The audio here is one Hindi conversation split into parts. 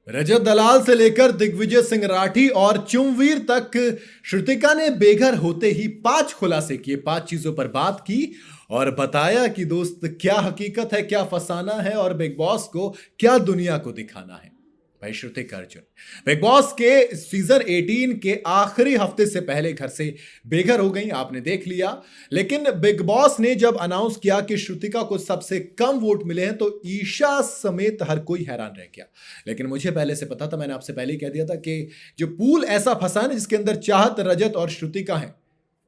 रजत दलाल से लेकर दिग्विजय सिंह राठी और चुमवीर तक श्रुतिका ने बेघर होते ही 5 खुलासे किए, 5 चीजों पर बात की और बताया कि दोस्त क्या हकीकत है, क्या फसाना है और बिग बॉस को क्या दुनिया को दिखाना है। भाई श्रुतिका अर्जुन बिग बॉस के सीजन 18 के आखिरी हफ्ते से पहले घर से बेघर हो गई, आपने देख लिया। लेकिन बिग बॉस ने जब अनाउंस किया कि श्रुतिका को सबसे कम वोट मिले हैं तो ईशा समेत हर कोई हैरान रह गया। लेकिन मुझे पहले से पता था, मैंने आपसे पहले ही कह दिया था कि जो पूल ऐसा फंसा है जिसके अंदर चाहत, रजत और श्रुतिका है।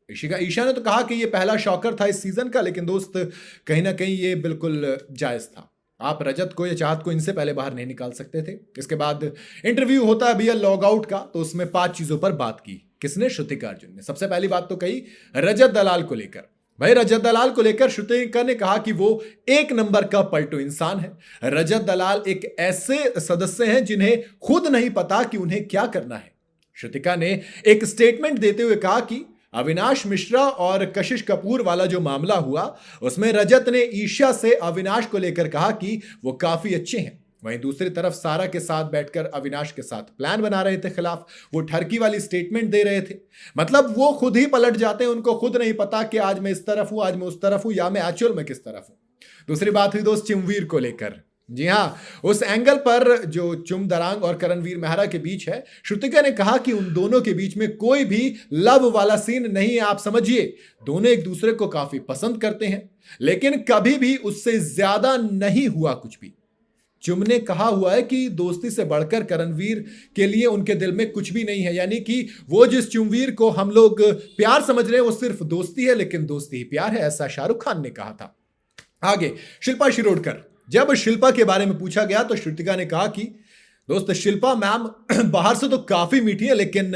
ईशा ने तो कहा कि ये पहला शॉकर था इस सीजन का, लेकिन दोस्त कहीं ना कहीं ये बिल्कुल जायज था। आप रजत को या चाहत को इनसे पहले बाहर नहीं निकाल सकते थे। इसके बाद इंटरव्यू होता है भैया लॉग आउट का, तो उसमें 5 चीजों पर बात की। किसने? श्रुतिका अर्जुन ने। सबसे पहली बात तो कही रजत दलाल को लेकर। भाई रजत दलाल को लेकर श्रुतिका ने कहा कि वो 1 नंबर का पलटू इंसान है। रजत दलाल एक ऐसे सदस्य हैं जिन्हें खुद नहीं पता कि उन्हें क्या करना है। श्रुतिका ने एक स्टेटमेंट देते हुए कहा कि अविनाश मिश्रा और कशिश कपूर वाला जो मामला हुआ उसमें रजत ने ईशा से अविनाश को लेकर कहा कि वो काफी अच्छे हैं। वहीं दूसरी तरफ सारा के साथ बैठकर अविनाश के साथ प्लान बना रहे थे खिलाफ, वो ठरकी वाली स्टेटमेंट दे रहे थे। मतलब वो खुद ही पलट जाते हैं, उनको खुद नहीं पता कि आज मैं इस तरफ हूं, आज मैं उस तरफ हूं, या मैं एक्चुअल में किस तरफ हूं। दूसरी बात हुई दोस्त चुमवीर को लेकर। जी हाँ, उस एंगल पर जो चुम दरांग और करणवीर मेहरा के बीच है, श्रुतिका ने कहा कि उन दोनों के बीच में कोई भी लव वाला सीन नहीं है। आप समझिए, दोनों एक दूसरे को काफी पसंद करते हैं, लेकिन कभी भी उससे ज्यादा नहीं हुआ कुछ भी। चुम ने कहा हुआ है कि दोस्ती से बढ़कर करणवीर के लिए उनके दिल में कुछ भी नहीं है, यानी कि वो जिस चुमवीर को हम लोग प्यार समझ रहे हैं वो सिर्फ दोस्ती है, लेकिन दोस्ती ही प्यार है, ऐसा शाहरुख खान ने कहा था। आगे शिल्पा शिरोडकर। जब शिल्पा के बारे में पूछा गया तो श्रुतिका ने कहा कि दोस्त शिल्पा मैम बाहर से तो काफी मीठी है लेकिन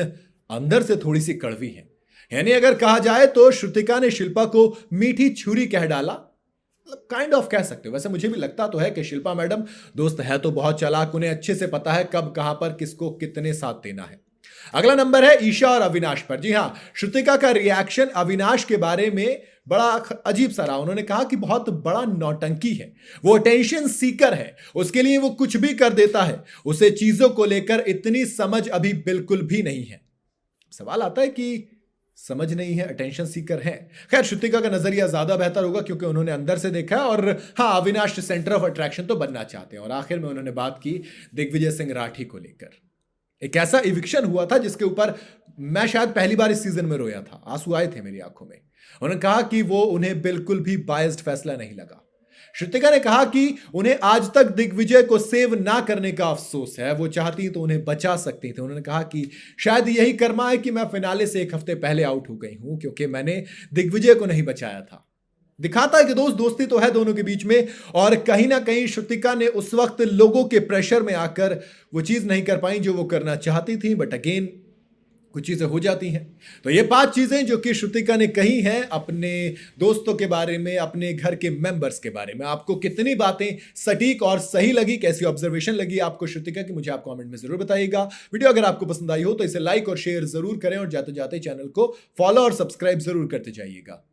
अंदर से थोड़ी सी कड़वी है। यानी अगर कहा जाए तो श्रुतिका ने शिल्पा को मीठी छुरी कह डाला, काइंड ऑफ कह सकते हो। वैसे मुझे भी लगता तो है कि शिल्पा मैडम दोस्त है तो बहुत चालाक, उन्हें अच्छे से पता है कब कहां पर किसको कितने साथ देना है। अगला नंबर है ईशा और अविनाश पर। जी हां, श्रुतिका का रिएक्शन अविनाश के बारे में बड़ा अजीब सा रहा। उन्होंने कहा कि बहुत बड़ा नौटंकी है, वो अटेंशन सीकर है, उसके लिए वो कुछ भी कर देता है, उसे चीजों को लेकर इतनी समझ अभी बिल्कुल भी नहीं है। सवाल आता है कि समझ नहीं है, अटेंशन सीकर है। खैर श्रुतिका का नजरिया ज्यादा बेहतर होगा क्योंकि उन्होंने अंदर से देखा है, और हाँ, अविनाश सेंटर ऑफ अट्रैक्शन तो बनना चाहते हैं। और आखिर में उन्होंने बात की दिग्विजय सिंह राठी को लेकर। एक ऐसा इविक्शन हुआ था जिसके ऊपर मैं शायद पहली बार इस सीजन में रोया था, आंसू आए थे मेरी आंखों में। उन्होंने कहा कि वो उन्हें बिल्कुल भी बायस्ड फैसला नहीं लगा। श्रुतिका ने कहा कि उन्हें आज तक दिग्विजय को सेव ना करने का अफसोस है, वो चाहती तो उन्हें बचा सकती थी। उन्होंने कहा कि शायद यही कर्मा है कि मैं फिनाले से 1 हफ्ते पहले आउट हो गई हूं क्योंकि मैंने दिग्विजय को नहीं बचाया था। दिखाता है कि दोस्ती तो है दोनों के बीच में, और कहीं ना कहीं श्रुतिका ने उस वक्त लोगों के प्रेशर में आकर वो चीज नहीं कर पाई जो वो करना चाहती थी। बट अगेन कुछ चीजें हो जाती हैं। तो ये 5 चीजें जो कि श्रुतिका ने कही हैं अपने दोस्तों के बारे में, अपने घर के मेंबर्स के बारे में। आपको कितनी बातें सटीक और सही लगी, कैसी ऑब्जर्वेशन लगी आपको श्रुतिका की, मुझे आप कमेंट में जरूर बताइएगा। वीडियो अगर आपको पसंद आई हो तो इसे लाइक और शेयर जरूर करें, और जाते जाते चैनल को फॉलो और सब्सक्राइब जरूर करते जाइएगा।